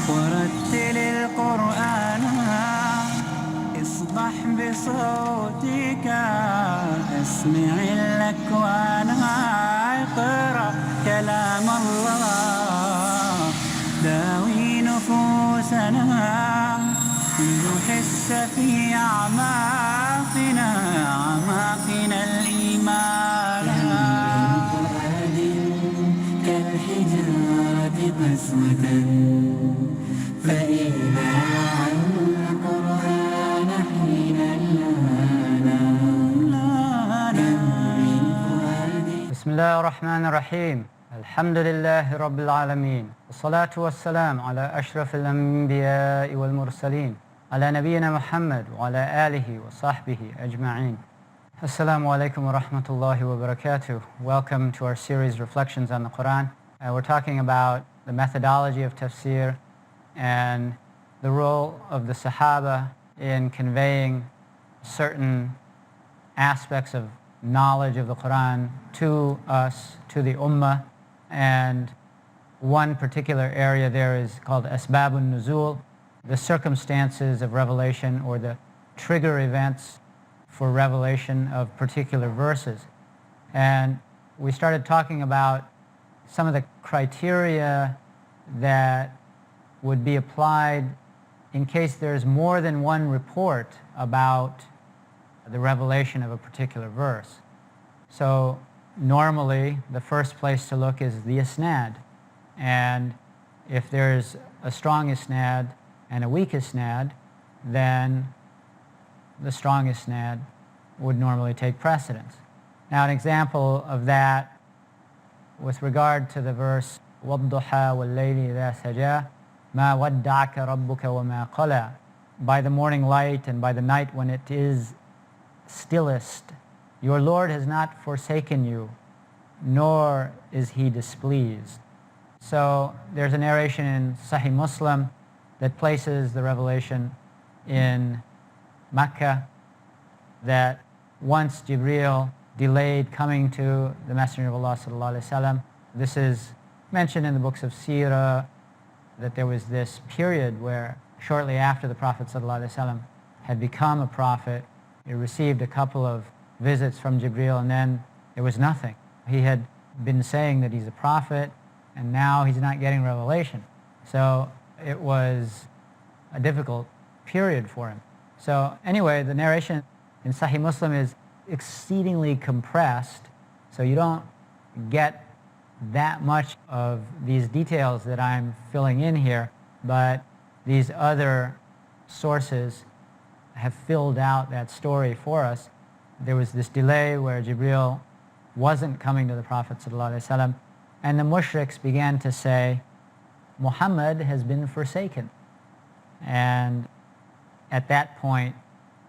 ورتل القرآن اصبح بصوتك اسمع الأكوان اقرأ كلام الله داوي نفوسنا نحس في أعماقنا الإيمان كالحجارة قسوة فإذا عن القرآن حين بسم الله الرحمن الرحيم الحمد لله رب العالمين والصلاة والسلام على أشرف الأنبياء والمرسلين على نبينا محمد وعلى آله وصحبه أجمعين. Assalamu alaikum wa rahmatullahi wa barakatuh. Welcome to our series Reflections on the Quran. We're talking about the methodology of tafsir and the role of the Sahaba in conveying certain aspects of knowledge of the Quran to us, to the Ummah. And one particular area there is called Asbaab Nuzool, the circumstances of revelation or the trigger events for revelation of particular verses. And we started talking about some of the criteria that would be applied in case there's more than one report about the revelation of a particular verse. So normally the first place to look is the isnad. And if there's a strong isnad and a weak isnad, then the strong isnad would normally take precedence. Now an example of that with regard to the verse وَالضُّحَى وَاللَّيْلِ إِذَا سَجَى مَا وَدَّعَكَ رَبُّكَ وَمَا قَلَى. By the morning light and by the night when it is stillest, your Lord has not forsaken you, nor is he displeased. So there's a narration in Sahih Muslim that places the revelation in Mecca, that once Jibreel delayed coming to the Messenger of Allah sallallahu alaihi wasallam. This is mentioned in the books of Seerah, that there was this period where shortly after the Prophet sallallahu alaihi wasallam had become a prophet, he received a couple of visits from Jibreel and then there was nothing. He had been saying that he's a prophet and now he's not getting revelation. So it was a difficult period for him. So anyway, the narration in Sahih Muslim is exceedingly compressed, so you don't get that much of these details that I'm filling in here, but these other sources have filled out that story for us. There was this delay where Jibreel wasn't coming to the Prophet ﷺ, and the mushriks began to say, Muhammad has been forsaken. And at that point,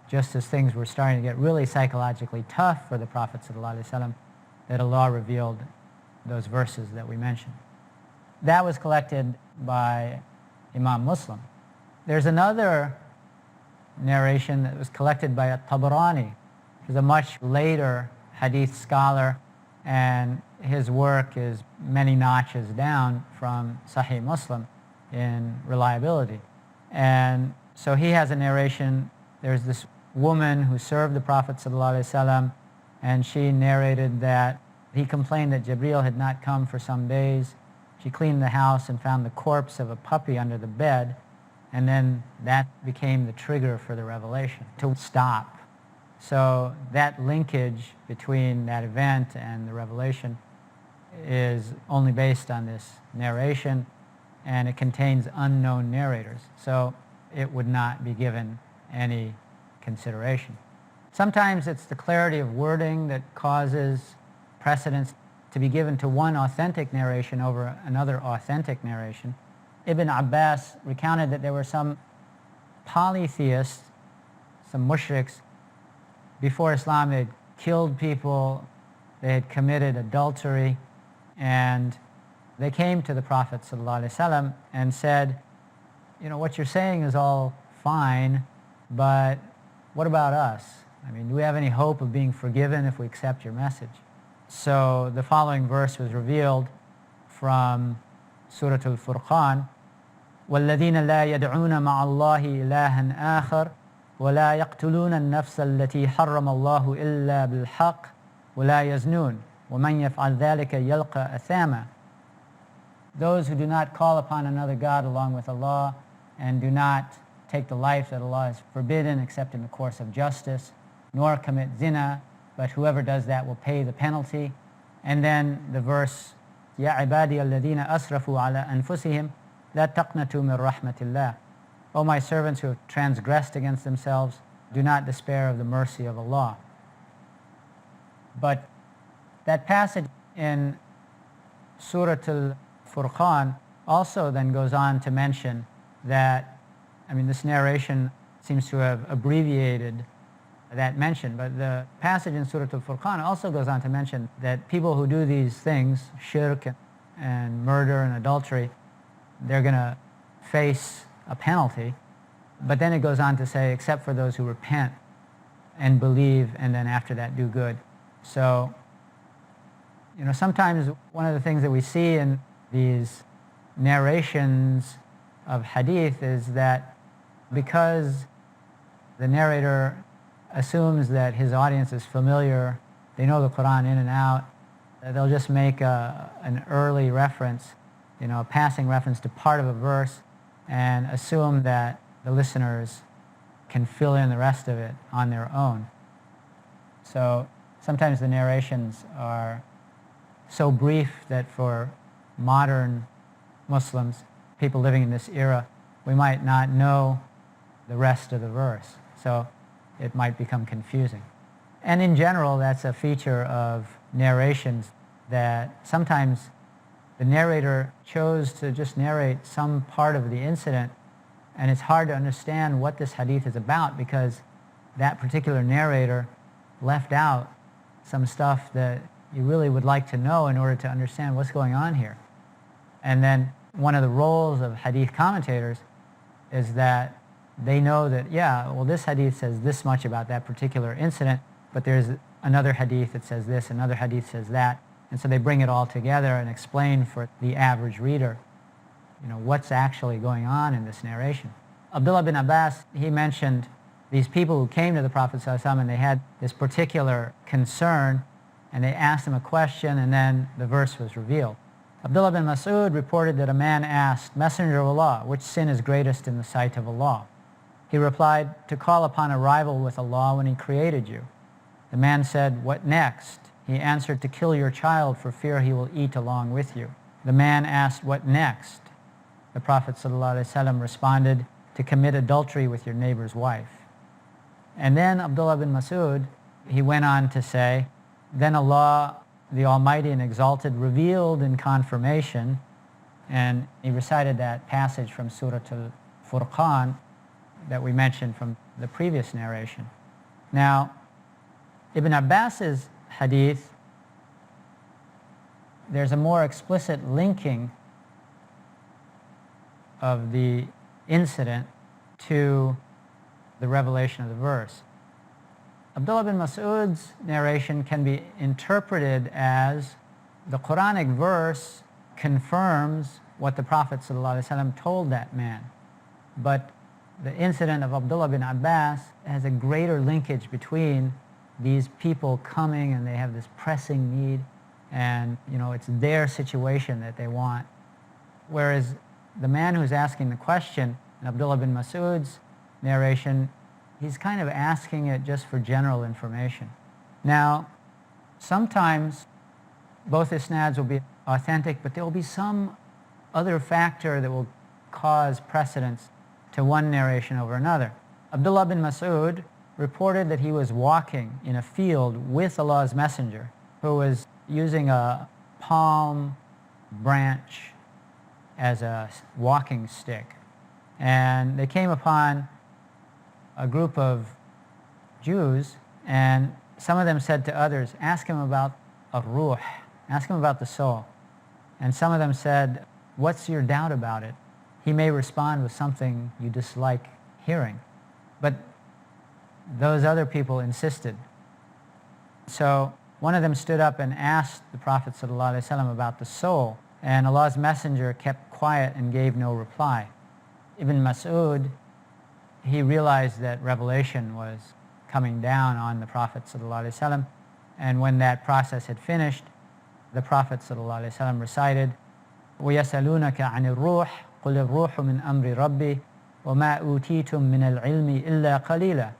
just as things were starting to get really psychologically tough for the Prophet ﷺ, that Allah revealed those verses that we mentioned. That was collected by Imam Muslim. There's another narration that was collected by At-Tabarani, who's a much later hadith scholar, and his work is many notches down from Sahih Muslim in reliability. And so he has a narration. There's this woman who served the Prophet ﷺ, and she narrated that he complained that Jibreel had not come for some days. She cleaned the house and found the corpse of a puppy under the bed, and then that became the trigger for the revelation to stop. So that linkage between that event and the revelation is only based on this narration, and it contains unknown narrators. So it would not be given any consideration. Sometimes it's the clarity of wording that causes precedence to be given to one authentic narration over another authentic narration. Ibn Abbas recounted that there were some polytheists, some mushriks, before Islam. They had killed people, they had committed adultery, and they came to the Prophet ﷺ and said, you know, what you're saying is all fine, but what about us? I mean, do we have any hope of being forgiven if we accept your message? So the following verse was revealed from Surah Al-Furqan, وَالَّذِينَ لَا يَدْعُونَ مَعَ اللَّهِ إِلَهًا آخَرَ وَلَا يَقْتُلُونَ النَّفْسَ الَّتِي حَرَّمَ اللَّهُ إِلَّا بِالْحَقِّ وَلَا يَزْنُونَ وَمَنْ يَفْعَلْ ذَلِكَ يَلْقَى أَثَامًا. Those who do not call upon another God along with Allah and do not take the life that Allah has forbidden except in the course of justice, nor commit zina, but whoever does that will pay the penalty. And then the verse, يَا عِبَادِيَ الَّذِينَ أَسْرَفُوا عَلَىٰ أَنفُسِهِمْ لَا تَقْنَطُوا مِنْ رَحْمَةِ اللَّهِ. O my servants who have transgressed against themselves, do not despair of the mercy of Allah. But that passage in Surah Al-Furqan also then goes on to mention that, this narration seems to have abbreviated that mention, but the passage in Surah Al-Furqan also goes on to mention that people who do these things, shirk and murder and adultery, they're going to face a penalty. But then it goes on to say, except for those who repent and believe and then after that do good. So, sometimes one of the things that we see in these narrations of hadith is that because the narrator assumes that his audience is familiar, they know the Quran in and out, they'll just make an early reference, a passing reference to part of a verse and assume that the listeners can fill in the rest of it on their own. So sometimes the narrations are so brief that for modern Muslims, people living in this era, we might not know the rest of the verse. So it might become confusing. And in general, that's a feature of narrations, that sometimes the narrator chose to just narrate some part of the incident, and it's hard to understand what this hadith is about because that particular narrator left out some stuff that you really would like to know in order to understand what's going on here. And then one of the roles of hadith commentators is that they know that, this hadith says this much about that particular incident, but there's another hadith that says this, another hadith says that. And so they bring it all together and explain for the average reader, what's actually going on in this narration. Abdullah bin Abbas, he mentioned these people who came to the Prophet ﷺ and they had this particular concern, and they asked him a question, and then the verse was revealed. Abdullah bin Mas'ud reported that a man asked, "Messenger of Allah, which sin is greatest in the sight of Allah?" He replied, "To call upon a rival with Allah when He created you." The man said, "What next?" He answered, "To kill your child for fear he will eat along with you." The man asked, "What next?" The Prophet ﷺ responded, "To commit adultery with your neighbor's wife." And then Abdullah bin Mas'ud, he went on to say, then Allah, the Almighty and Exalted, revealed in confirmation, and he recited that passage from Surah Al-Furqan that we mentioned from the previous narration. Now, Ibn Abbas's hadith, there's a more explicit linking of the incident to the revelation of the verse. Abdullah bin Mas'ud's narration can be interpreted as the Quranic verse confirms what the Prophet ﷺ told that man. But the incident of Abdullah bin Abbas has a greater linkage between these people coming and they have this pressing need, and it's their situation that they want. Whereas the man who's asking the question in Abdullah bin Mas'ud's narration, he's kind of asking it just for general information. Now, sometimes both isnads will be authentic, but there will be some other factor that will cause precedence to one narration over another. Abdullah bin Mas'ud reported that he was walking in a field with Allah's Messenger, who was using a palm branch as a walking stick. And they came upon a group of Jews, and some of them said to others, "Ask him about ar-ruh, ask him about the soul." And some of them said, "What's your doubt about it? He may respond with something you dislike hearing." But those other people insisted. So one of them stood up and asked the Prophet ﷺ about the soul. and Allah's Messenger kept quiet and gave no reply. Ibn Mas'ud, he realized that revelation was coming down on the Prophet ﷺ, and when that process had finished, the Prophet ﷺ recited, وَيَسَلُونَكَ عَنِ الرُّوحِ قُلِ الرُّوحُ مِنْ أَمْرِ رَبِّي وَمَا أُوتِيتُم مِّنَ الْعِلْمِ إِلَّا قَلِيلًا.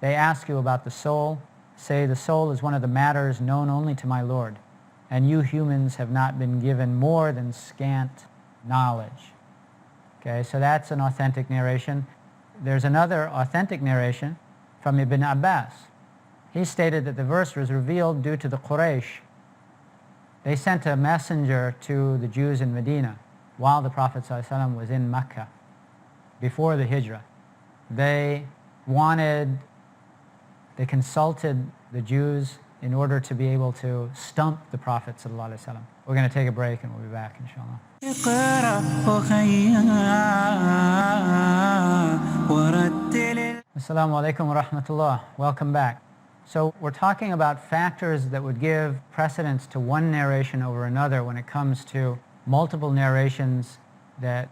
They ask you about the soul. Say, the soul is one of the matters known only to my Lord, and you humans have not been given more than scant knowledge. Okay, so that's an authentic narration. There's another authentic narration from Ibn Abbas. He stated that the verse was revealed due to the Quraysh. They sent a messenger to the Jews in Medina while the Prophet ﷺ was in Mecca, before the Hijrah. They consulted the Jews in order to be able to stump the Prophet ﷺ. We're going to take a break and we'll be back, inshallah. Assalamu alaikum wa rahmatullah. Welcome back. So we're talking about factors that would give precedence to one narration over another when it comes to multiple narrations that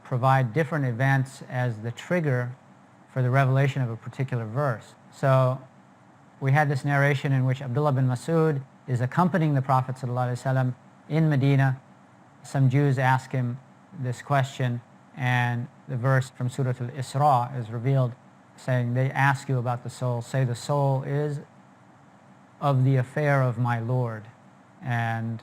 provide different events as the trigger for the revelation of a particular verse. So we had this narration in which Abdullah bin Mas'ud is accompanying the Prophet ﷺ in Medina. Some Jews ask him this question, and the verse from Surah Al-Isra is revealed, saying, they ask you about the soul. Say, the soul is of the affair of my Lord, and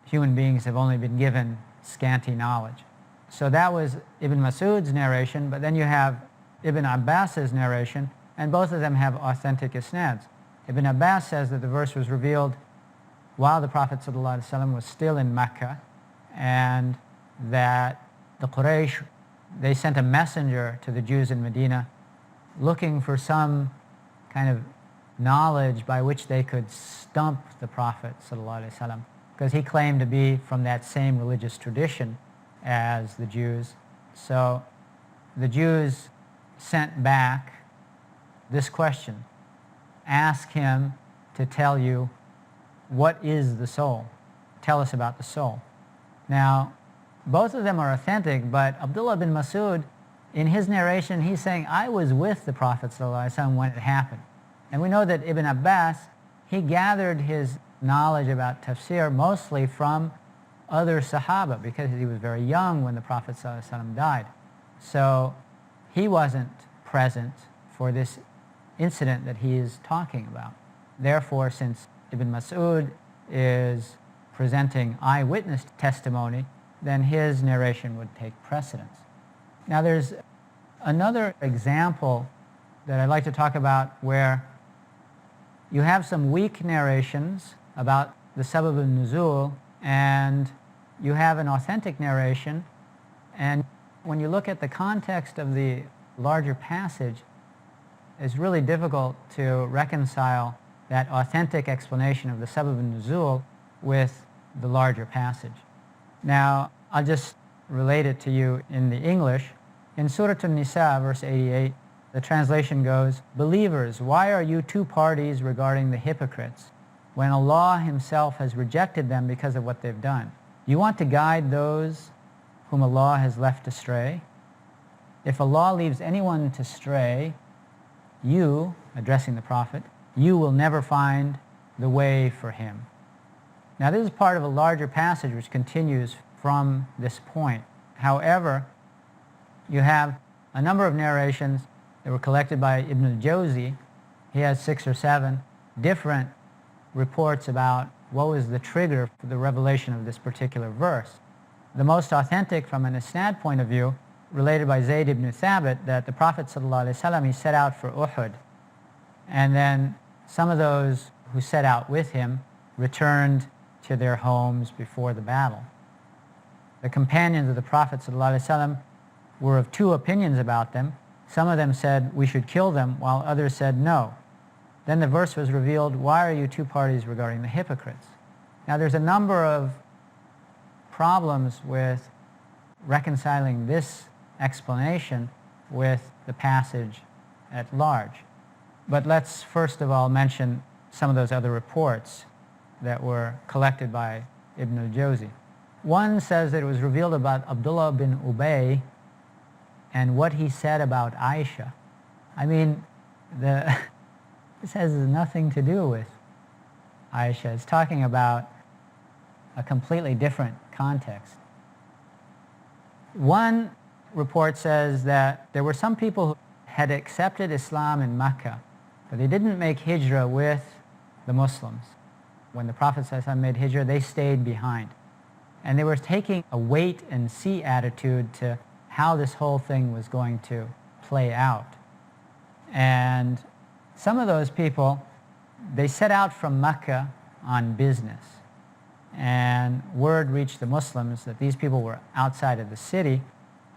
human beings have only been given scanty knowledge. So that was Ibn Mas'ud's narration, but then you have Ibn Abbas's narration, and both of them have authentic isnads. Ibn Abbas says that the verse was revealed while the Prophet ﷺ was still in Mecca, and that the Quraysh, they sent a messenger to the Jews in Medina looking for some kind of knowledge by which they could stump the Prophet ﷺ, because he claimed to be from that same religious tradition as the Jews. So the Jews sent back this question: ask him to tell you, what is the soul? Tell us about the soul. Now, both of them are authentic, but Abdullah bin Mas'ud, in his narration, he's saying, I was with the Prophet ﷺ when it happened. And we know that Ibn Abbas, he gathered his knowledge about tafsir mostly from other Sahaba, because he was very young when the Prophet ﷺ died. So he wasn't present for this incident that he is talking about. Therefore, since Ibn Mas'ud is presenting eyewitness testimony, then his narration would take precedence. Now there's another example that I'd like to talk about where you have some weak narrations about the Sabab al-Nuzul, and you have an authentic narration, and when you look at the context of the larger passage, it's really difficult to reconcile that authentic explanation of the Sabab al-Nuzul with the larger passage. Now, I'll just relate it to you in the English. In Surah An-Nisa, verse 88, the translation goes, believers, why are you two parties regarding the hypocrites when Allah himself has rejected them because of what they've done? You want to guide those whom Allah has left astray? If Allah leaves anyone to stray, you, addressing the Prophet, you will never find the way for him. Now this is part of a larger passage which continues from this point. However, you have a number of narrations that were collected by Ibn al-Jawzi. He has 6 or 7 different reports about what was the trigger for the revelation of this particular verse. The most authentic from an isnad point of view, related by Zayd ibn Thabit, that the Prophet ﷺ, he set out for Uhud, and then some of those who set out with him returned to their homes before the battle. The companions of the Prophet ﷺ were of two opinions about them. Some of them said, we should kill them, while others said, no. Then the verse was revealed, why are you two parties regarding the hypocrites? Now there's a number of problems with reconciling this explanation with the passage at large. But let's first of all mention some of those other reports that were collected by ibn al-Jawzi. One says that it was revealed about Abdullah bin Ubay and what he said about Aisha. I mean, this has nothing to do with Aisha. It's talking about a completely different context. One report says that there were some people who had accepted Islam in Mecca, but they didn't make hijrah with the Muslims. When the Prophet ﷺ made hijrah, they stayed behind. And they were taking a wait and see attitude to how this whole thing was going to play out. And some of those people, they set out from Mecca on business. And word reached the Muslims that these people were outside of the city,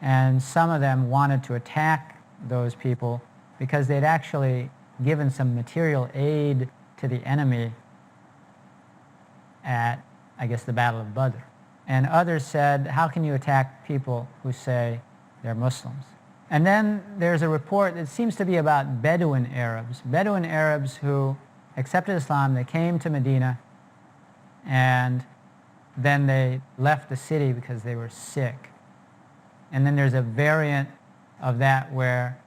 and some of them wanted to attack those people because they'd actually given some material aid to the enemy at, I guess, the Battle of Badr. And others said, how can you attack people who say they're Muslims? And then there's a report that seems to be about Bedouin Arabs who accepted Islam. They came to Medina, and then they left the city because they were sick. And then there's a variant of that where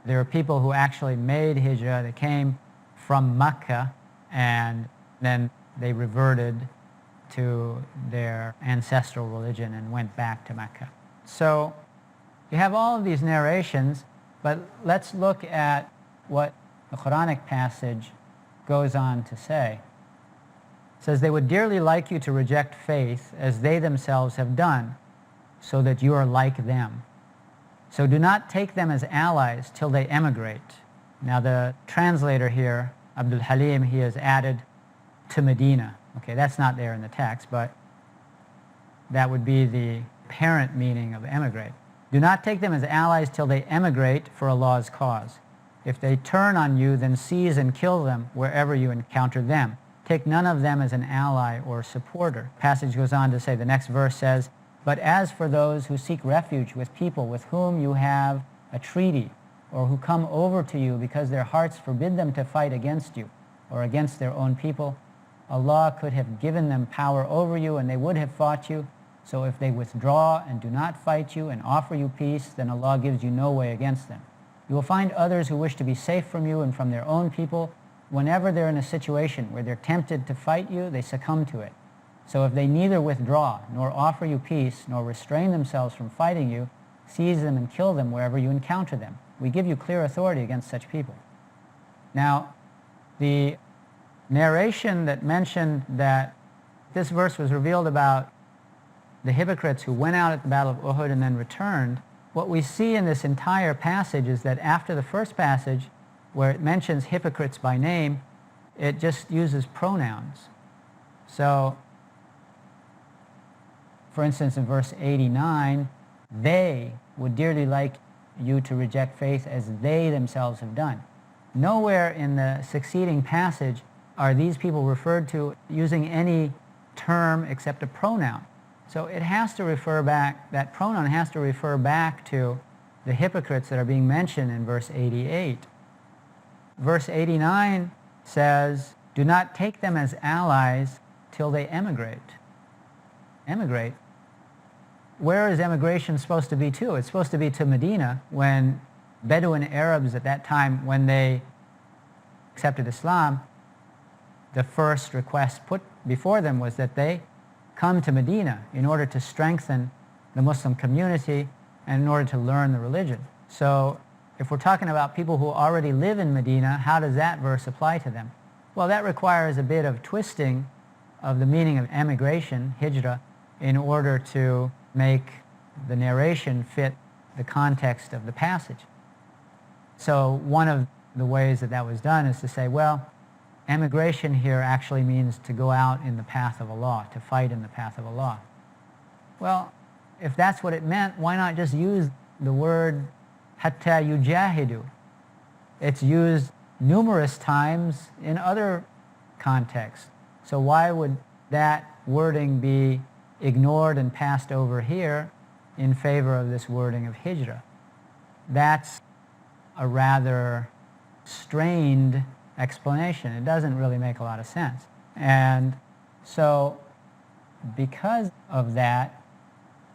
there are people who actually made hijrah. They came from Mecca, and then they reverted to their ancestral religion and went back to Mecca. So you have all of these narrations, but let's look at what the Quranic passage goes on to say. It says, they would dearly like you to reject faith as they themselves have done, so that you are like them. So do not take them as allies till they emigrate. Now the translator here, Abdul Halim, he has added to Medina. Okay, that's not there in the text, but that would be the parent meaning of emigrate. Do not take them as allies till they emigrate for Allah's cause. If they turn on you, then seize and kill them wherever you encounter them. Take none of them as an ally or supporter. The passage goes on to say, the next verse says, but as for those who seek refuge with people with whom you have a treaty, or who come over to you because their hearts forbid them to fight against you or against their own people, Allah could have given them power over you and they would have fought you. So if they withdraw and do not fight you and offer you peace, then Allah gives you no way against them. You will find others who wish to be safe from you and from their own people. Whenever they're in a situation where they're tempted to fight you, they succumb to it. So if they neither withdraw nor offer you peace nor restrain themselves from fighting you, seize them and kill them wherever you encounter them. We give you clear authority against such people. Now, the narration that mentioned that this verse was revealed about the hypocrites who went out at the Battle of Uhud and then returned, what we see in this entire passage is that after the first passage, where it mentions hypocrites by name, it just uses pronouns. So, for instance, in verse 89, they would dearly like you to reject faith as they themselves have done. Nowhere in the succeeding passage are these people referred to using any term except a pronoun. So it has to refer back, that pronoun has to refer back to the hypocrites that are being mentioned in verse 88. Verse 89 says, do not take them as allies till they emigrate. Emigrate? Where is emigration supposed to be to? It's supposed to be to Medina, when Bedouin Arabs at that time, when they accepted Islam, the first request put before them was that they come to Medina in order to strengthen the Muslim community and in order to learn the religion. So if we're talking about people who already live in Medina, how does that verse apply to them? Well, that requires a bit of twisting of the meaning of emigration, hijrah, in order to make the narration fit the context of the passage. So one of the ways that that was done is to say, well, emigration here actually means to go out in the path of Allah, to fight in the path of Allah. Well, if that's what it meant, why not just use the word hatta yujahidu? It's used numerous times in other contexts. So why would that wording be ignored and passed over here in favor of this wording of hijrah? That's a rather strained explanation. It doesn't really make a lot of sense. And so because of that,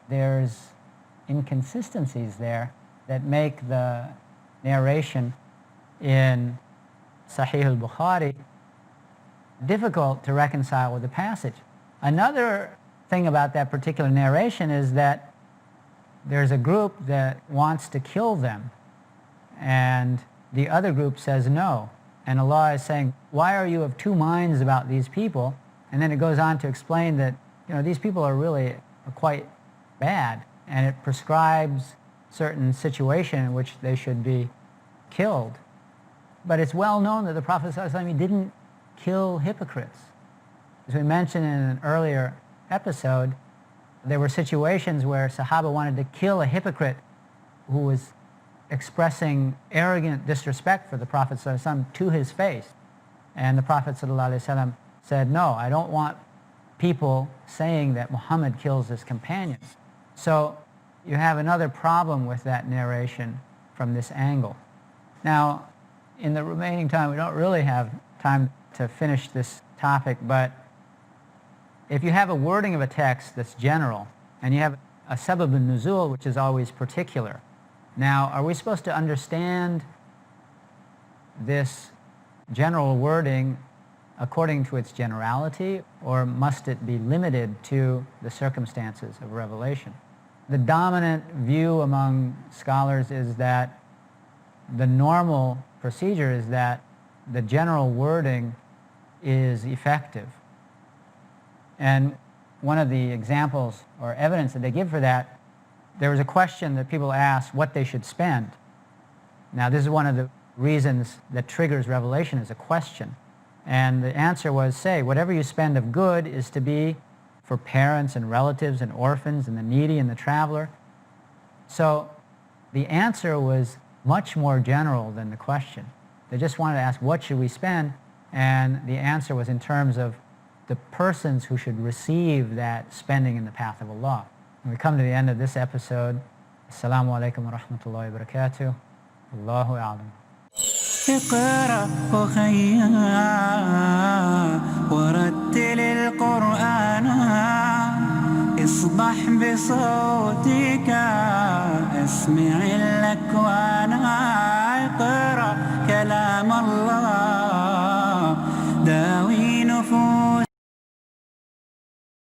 there's inconsistencies there that make the narration in Sahih al-Bukhari difficult to reconcile with the passage. Another thing about that particular narration is that there's a group that wants to kill them, and the other group says no. And Allah is saying, why are you of two minds about these people? And then it goes on to explain that, these people are really quite bad, and it prescribes certain situation in which they should be killed. But it's well known that the Prophet ﷺ didn't kill hypocrites. As we mentioned in an earlier episode, there were situations where Sahaba wanted to kill a hypocrite who was expressing arrogant disrespect for the Prophet ﷺ to his face. And the Prophet ﷺ said, no, I don't want people saying that Muhammad kills his companions. So you have another problem with that narration from this angle. Now, in the remaining time, we don't really have time to finish this topic, but if you have a wording of a text that's general, and you have a sabab al-nuzul, which is always particular. Now, are we supposed to understand this general wording according to its generality, or must it be limited to the circumstances of revelation? The dominant view among scholars is that the normal procedure is that the general wording is effective. And one of the examples or evidence that they give for that, there was a question that people asked what they should spend. Now, this is one of the reasons that triggers revelation is a question. And the answer was, say, whatever you spend of good is to be for parents and relatives and orphans and the needy and the traveler. So the answer was much more general than the question. They just wanted to ask, what should we spend? And the answer was in terms of the persons who should receive that spending in the path of Allah. And we come to the end of this episode. Assalamu alaikum wa rahmatullahi wa barakatuh. Allahu a'lam. اقرأ أخيا ورتل القرآن اصبح بصوتك اسمع الأكوان اقرأ كلام الله